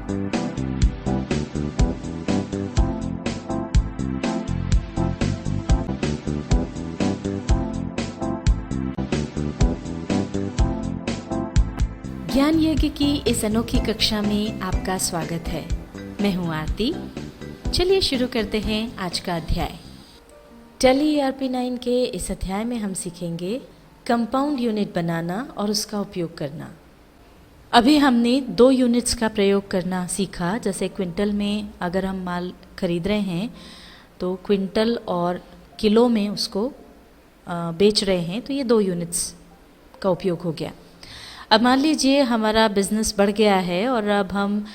ज्ञान यज्ञ की इस अनोखी कक्षा में आपका स्वागत है। मैं हूं आरती। चलिए शुरू करते हैं आज का अध्याय। टैली ERP9 के इस अध्याय में हम सीखेंगे कंपाउंड यूनिट बनाना और उसका उपयोग करना। अभी हमने 2 यूनिट्स का प्रयोग करना सीखा। जैसे क्विंटल में अगर हम माल खरीद रहे हैं तो क्विंटल और किलो में उसको बेच रहे हैं, तो ये 2 यूनिट्स का उपयोग हो गया। अब मान लीजिए हमारा बिज़नेस बढ़ गया है और अब हम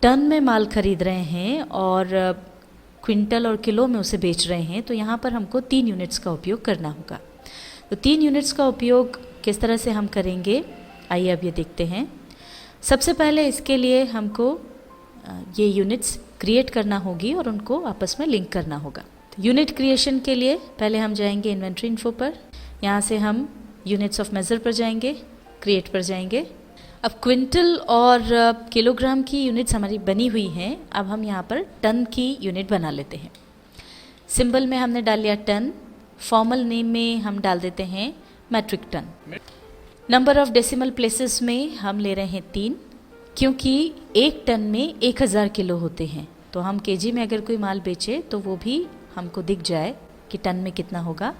टन में माल खरीद रहे हैं और क्विंटल और किलो में उसे बेच रहे हैं, तो यहाँ पर हमको 3 यूनिट्स का उपयोग करना होगा। तो 3 यूनिट्स का उपयोग किस तरह से हम करेंगे, आइए अब ये देखते हैं। सबसे पहले इसके लिए हमको ये यूनिट्स क्रिएट करना होगी और उनको आपस में लिंक करना होगा। यूनिट क्रिएशन के लिए पहले हम जाएंगे इन्वेंट्री इन्फो पर। यहाँ से हम यूनिट्स ऑफ मेजर पर जाएंगे, क्रिएट पर जाएंगे। अब क्विंटल और किलोग्राम की यूनिट्स हमारी बनी हुई हैं। अब हम यहाँ पर टन की यूनिट बना लेते हैं। सिंबल में हमने डाल लिया टन, फॉर्मल नेम में हम डाल देते हैं metric ton. Number of decimal places में हम ले रहे हैं 3, क्योंकि 1 टन में 1000 किलो होते हैं। तो हम केजी में अगर कोई माल बेचे तो वो भी हमको दिख जाए कि टन में कितना होगा,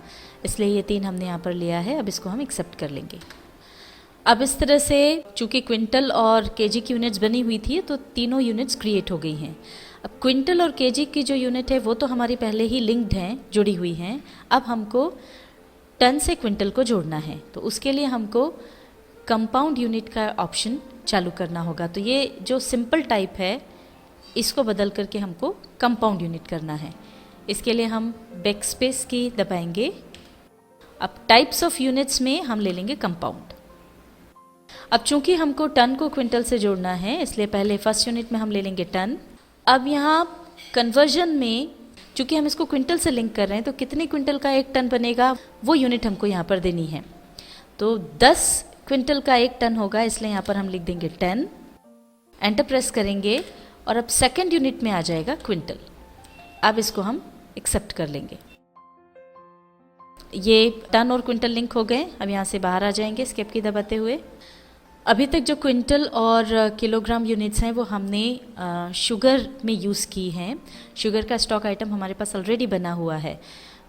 इसलिए ये 3 हमने यहाँ पर लिया है। अब इसको हम एक्सेप्ट कर लेंगे। अब इस तरह से चूँकि क्विंटल और केजी की यूनिट्स बनी हुई थी तो तीनों यूनिट्स क्रिएट हो गई हैं। अब क्विंटल और केजी की जो यूनिट है वो तो हमारी पहले ही लिंक्ड हैं, जुड़ी हुई हैं। अब हमको टन से क्विंटल को जोड़ना है, तो उसके लिए हमको कंपाउंड यूनिट का ऑप्शन चालू करना होगा। तो ये जो सिंपल टाइप है इसको बदल करके हमको कंपाउंड यूनिट करना है। इसके लिए हम बैकस्पेस की दबाएंगे। अब टाइप्स ऑफ यूनिट्स में हम ले लेंगे कंपाउंड। अब चूंकि हमको टन को क्विंटल से जोड़ना है, इसलिए पहले फर्स्ट यूनिट में हम ले लेंगे टन। अब यहाँ कन्वर्जन में चूंकि हम इसको क्विंटल से लिंक कर रहे हैं, तो कितने क्विंटल का 1 टन बनेगा वो यूनिट हमको यहाँ पर देनी है। तो 10 क्विंटल का 1 टन होगा, इसलिए यहाँ पर हम लिख देंगे 10। एंटर प्रेस करेंगे और अब सेकेंड यूनिट में आ जाएगा क्विंटल। अब इसको हम एक्सेप्ट कर लेंगे। ये टन और क्विंटल लिंक हो गए। अब यहाँ से बाहर आ जाएंगे एस्केप की दबाते हुए। अभी तक जो क्विंटल और किलोग्राम यूनिट्स हैं वो हमने शुगर में यूज़ की हैं। शुगर का स्टॉक आइटम हमारे पास ऑलरेडी बना हुआ है।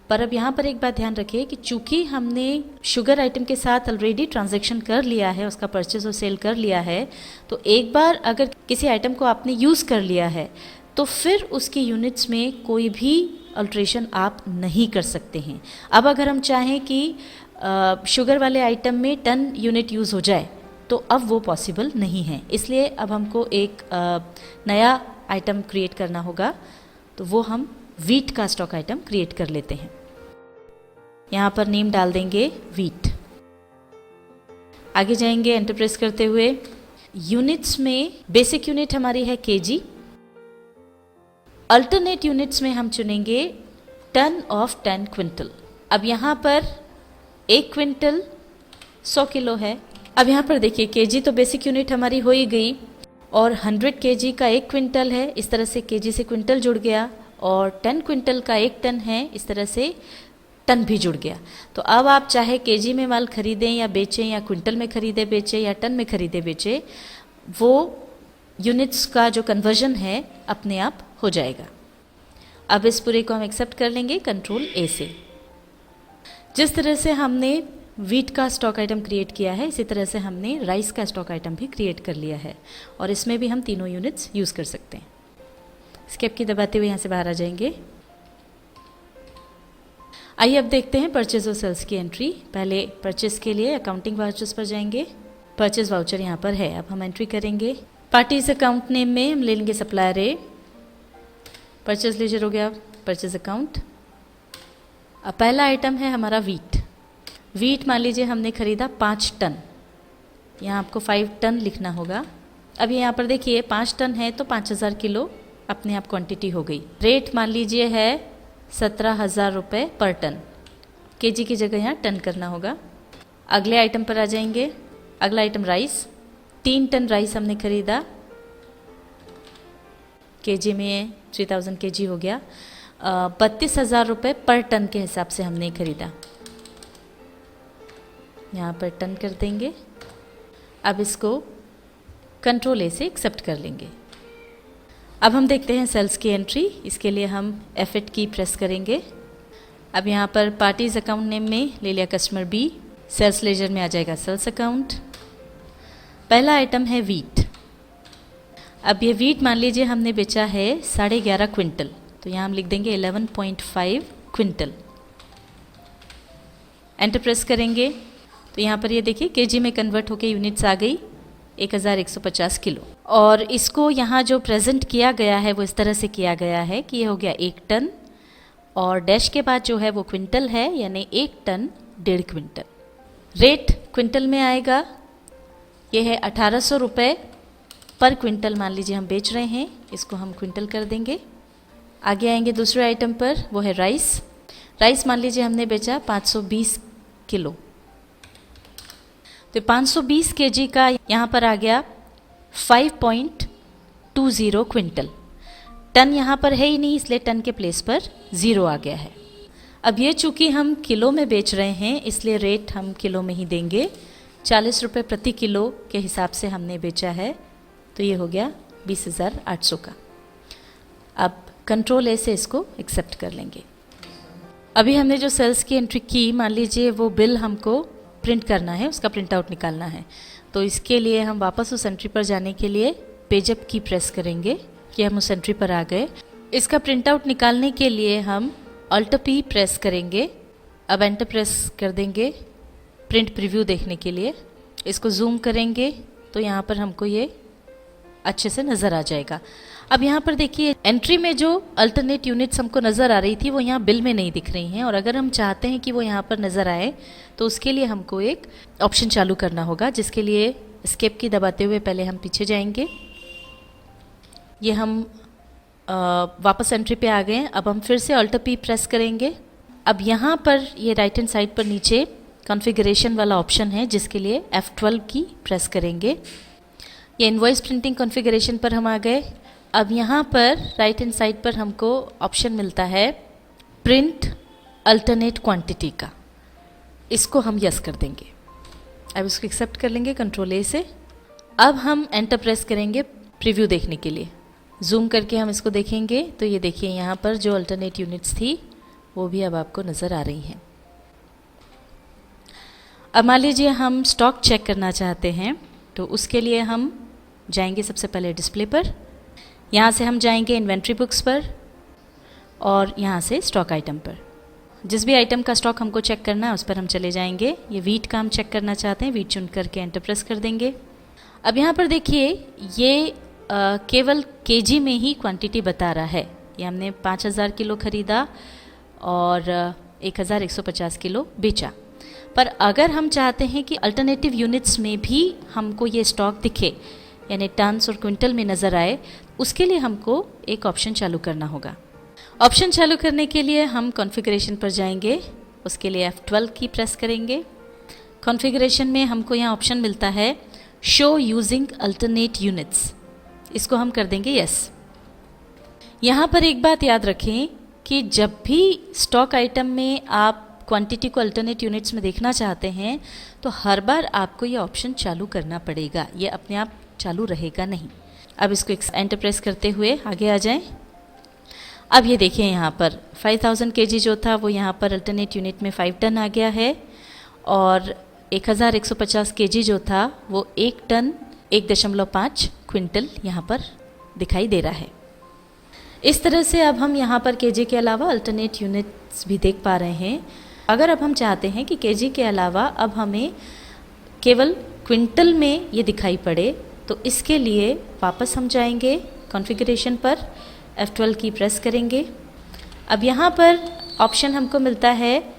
पर अब यहाँ पर एक बात ध्यान रखिए कि चूँकि हमने शुगर आइटम के साथ ऑलरेडी ट्रांजैक्शन कर लिया है, उसका परचेज और सेल कर लिया है, तो एक बार अगर किसी आइटम को आपने यूज़ कर लिया है तो फिर उसकी यूनिट्स में कोई भी अल्ट्रेशन आप नहीं कर सकते हैं। अब अगर हम चाहें कि शुगर वाले आइटम में टन यूनिट यूज़ हो जाए तो अब वो पॉसिबल नहीं है। इसलिए अब हमको एक नया आइटम क्रिएट करना होगा। तो वो हम वीट का स्टॉक आइटम क्रिएट कर लेते हैं। यहाँ पर नेम डाल देंगे वीट। आगे जाएंगे एंटर प्रेस करते हुए। यूनिट्स में बेसिक यूनिट हमारी है केजी। अल्टरनेट यूनिट्स में हम चुनेंगे टन ऑफ 10 क्विंटल। अब यहाँ पर 1 क्विंटल 100 किलो है। अब यहाँ पर देखिए केजी तो बेसिक यूनिट हमारी हो ही गई और 100 केजी का 1 क्विंटल है, इस तरह से केजी से क्विंटल जुड़ गया। और 10 क्विंटल का 1 टन है, इस तरह से टन भी जुड़ गया। तो अब आप चाहे केजी में माल खरीदें या बेचें, या क्विंटल में खरीदे बेचें, या टन में खरीदे बेचें, वो यूनिट्स का जो कन्वर्जन है अपने आप हो जाएगा। अब इस पूरे को हम एक्सेप्ट कर लेंगे कंट्रोल A से। जिस तरह से हमने वीट का स्टॉक आइटम क्रिएट किया है, इसी तरह से हमने राइस का स्टॉक आइटम भी क्रिएट कर लिया है और इसमें भी हम तीनों यूनिट्स यूज़ कर सकते हैं। स्केप की दबाते हुए यहाँ से बाहर आ जाएंगे। आइए अब देखते हैं परचेज और सेल्स की एंट्री। पहले परचेज के लिए अकाउंटिंग वाउचर्स पर जाएंगे। परचेज वाउचर यहाँ पर है। अब हम एंट्री करेंगे। पार्टीज अकाउंट नेम में हम ले लेंगे सप्लायर ए। परचेज लेजर हो गया परचेज अकाउंट। अब पहला आइटम है हमारा वीट। वीट मान लीजिए हमने खरीदा 5 टन। यहाँ आपको 5 टन लिखना होगा। अब यहाँ पर देखिए 5 टन है तो 5000 किलो अपने आप क्वांटिटी हो गई। रेट मान लीजिए है 17,000 रुपये पर टन। केजी की जगह यहाँ टन करना होगा। अगले आइटम पर आ जाएंगे। अगला आइटम राइस। 3 टन राइस हमने खरीदा। केजी में 3000 केजी हो गया। 32,000 रुपये पर टन के हिसाब से हमने खरीदा। यहाँ पर टन कर देंगे। अब इसको कंट्रोल ए से एक्सेप्ट कर लेंगे। अब हम देखते हैं सेल्स की एंट्री। इसके लिए हम F8 की प्रेस करेंगे। अब यहाँ पर पार्टीज अकाउंट नेम में ले लिया कस्टमर बी, सेल्स लेजर में आ जाएगा सेल्स अकाउंट। पहला आइटम है वीट। अब ये वीट मान लीजिए हमने बेचा है 11.5 क्विंटल, तो यहाँ हम लिख देंगे 11.5 क्विंटल। एंटर प्रेस करेंगे तो यहाँ पर ये देखिए केजी में कन्वर्ट होकर यूनिट्स आ गई 1150 किलो। और इसको यहाँ जो प्रेजेंट किया गया है वो इस तरह से किया गया है कि ये हो गया 1 टन और डैश के बाद जो है वो क्विंटल है, यानी 1 टन 1.5 क्विंटल। रेट क्विंटल में आएगा, ये है 1800 रुपये पर क्विंटल मान लीजिए हम बेच रहे हैं, इसको हम क्विंटल कर देंगे। आगे आएंगे दूसरे आइटम पर, वो है राइस। राइस मान लीजिए हमने बेचा 520 किलो, तो 520 केजी का यहाँ पर आ गया 5.20 क्विंटल। टन यहाँ पर है ही नहीं, इसलिए टन के प्लेस पर 0 आ गया है। अब ये चूँकि हम किलो में बेच रहे हैं इसलिए रेट हम किलो में ही देंगे। 40 रुपये प्रति किलो के हिसाब से हमने बेचा है, तो ये हो गया 20,800 का। अब कंट्रोल ए से इसको एक्सेप्ट कर लेंगे। अभी हमने जो सेल्स की एंट्री की, मान लीजिए वो बिल हमको प्रिंट करना है, उसका प्रिंट आउट निकालना है, तो इसके लिए हम वापस उस एंट्री पर जाने के लिए पेजअप की प्रेस करेंगे कि हम उस एंट्री पर आ गए। इसका प्रिंट आउट निकालने के लिए हम अल्ट पी प्रेस करेंगे। अब एंटर प्रेस कर देंगे प्रिंट प्रीव्यू देखने के लिए। इसको जूम करेंगे तो यहाँ पर हमको ये अच्छे से नज़र आ जाएगा। अब यहाँ पर देखिए एंट्री में जो अल्टरनेट यूनिट्स हमको नज़र आ रही थी वो यहाँ बिल में नहीं दिख रही हैं, और अगर हम चाहते हैं कि वो यहाँ पर नज़र आए तो उसके लिए हमको एक ऑप्शन चालू करना होगा, जिसके लिए एस्केप की दबाते हुए पहले हम पीछे जाएंगे। ये हम वापस एंट्री पे आ गए हैं। अब हम फिर से अल्ट पी प्रेस करेंगे। अब यहाँ पर ये राइट हैंड साइड पर नीचे कॉन्फ़िगरेशन वाला ऑप्शन है, जिसके लिए F12 की प्रेस करेंगे। ये इनवॉइस प्रिंटिंग कॉन्फ़िगरेशन पर हम आ गए। अब यहाँ पर राइट हैंड साइड पर हमको ऑप्शन मिलता है प्रिंट अल्टरनेट क्वांटिटी का, इसको हम यस कर देंगे। अब इसको एक्सेप्ट कर लेंगे कंट्रोल ए से। अब हम एंटर प्रेस करेंगे प्रीव्यू देखने के लिए। जूम करके हम इसको देखेंगे तो ये देखिए यहाँ पर जो अल्टरनेट यूनिट्स थी वो भी अब आपको नज़र आ रही हैं। अब मान लीजिए हम स्टॉक चेक करना चाहते हैं, तो उसके लिए हम जाएंगे सबसे पहले डिस्प्ले पर। यहाँ से हम जाएंगे इन्वेंट्री बुक्स पर और यहाँ से स्टॉक आइटम पर। जिस भी आइटम का स्टॉक हमको चेक करना है उस पर हम चले जाएंगे। ये वीट का हम चेक करना चाहते हैं, वीट चुन करके एंटर प्रेस कर देंगे। अब यहाँ पर देखिए ये केवल केजी में ही क्वांटिटी बता रहा है। ये हमने 5000 किलो खरीदा और 1150 किलो बेचा। पर अगर हम चाहते हैं कि अल्टरनेटिव यूनिट्स में भी हमको ये स्टॉक दिखे, यानी टन्स और क्विंटल में नज़र आए, उसके लिए हमको एक ऑप्शन चालू करना होगा। ऑप्शन चालू करने के लिए हम कॉन्फ़िगरेशन पर जाएंगे, उसके लिए F12 की प्रेस करेंगे। कॉन्फ़िगरेशन में हमको यहाँ ऑप्शन मिलता है शो यूजिंग अल्टरनेट यूनिट्स, इसको हम कर देंगे यस। यहाँ पर एक बात याद रखें कि जब भी स्टॉक आइटम में आप क्वांटिटी को अल्टरनेट यूनिट्स में देखना चाहते हैं तो हर बार आपको ये ऑप्शन चालू करना पड़ेगा, ये अपने आप चालू रहेगा नहीं। अब इसको एंटर प्रेस करते हुए आगे आ जाएं। अब ये देखिए यहाँ पर 5000 केजी जो था वो यहाँ पर अल्टरनेट यूनिट में 5 टन आ गया है, और 1150 केजी जो था वो 1 टन 1.5 क्विंटल यहाँ पर दिखाई दे रहा है। इस तरह से अब हम यहाँ पर केजी के अलावा अल्टरनेट यूनिट्स भी देख पा रहे हैं। अगर अब हम चाहते हैं कि केजी के अलावा अब हमें केवल क्विंटल में ये दिखाई पड़े, तो इसके लिए वापस हम जाएंगे कॉन्फ़िगरेशन पर, F12 की प्रेस करेंगे। अब यहाँ पर ऑप्शन हमको मिलता है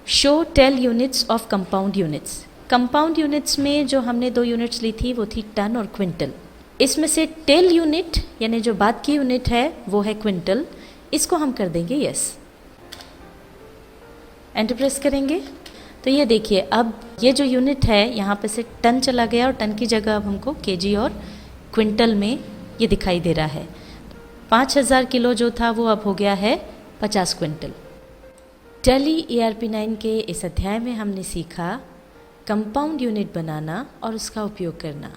show tell units of compound units. Compound units में जो हमने 2 यूनिट्स ली थी वो थी टन और क्विंटल। इसमें से टेल यूनिट यानी जो बाद की यूनिट है वो है क्विंटल, इसको हम कर देंगे यस। एंटर प्रेस करेंगे तो ये देखिए अब ये जो यूनिट है यहाँ पे से टन चला गया और टन की जगह अब हमको केजी और क्विंटल में ये दिखाई दे रहा है। 5000 किलो जो था वो अब हो गया है 50 क्विंटल। टैली ERP9 के इस अध्याय में हमने सीखा कंपाउंड यूनिट बनाना और उसका उपयोग करना।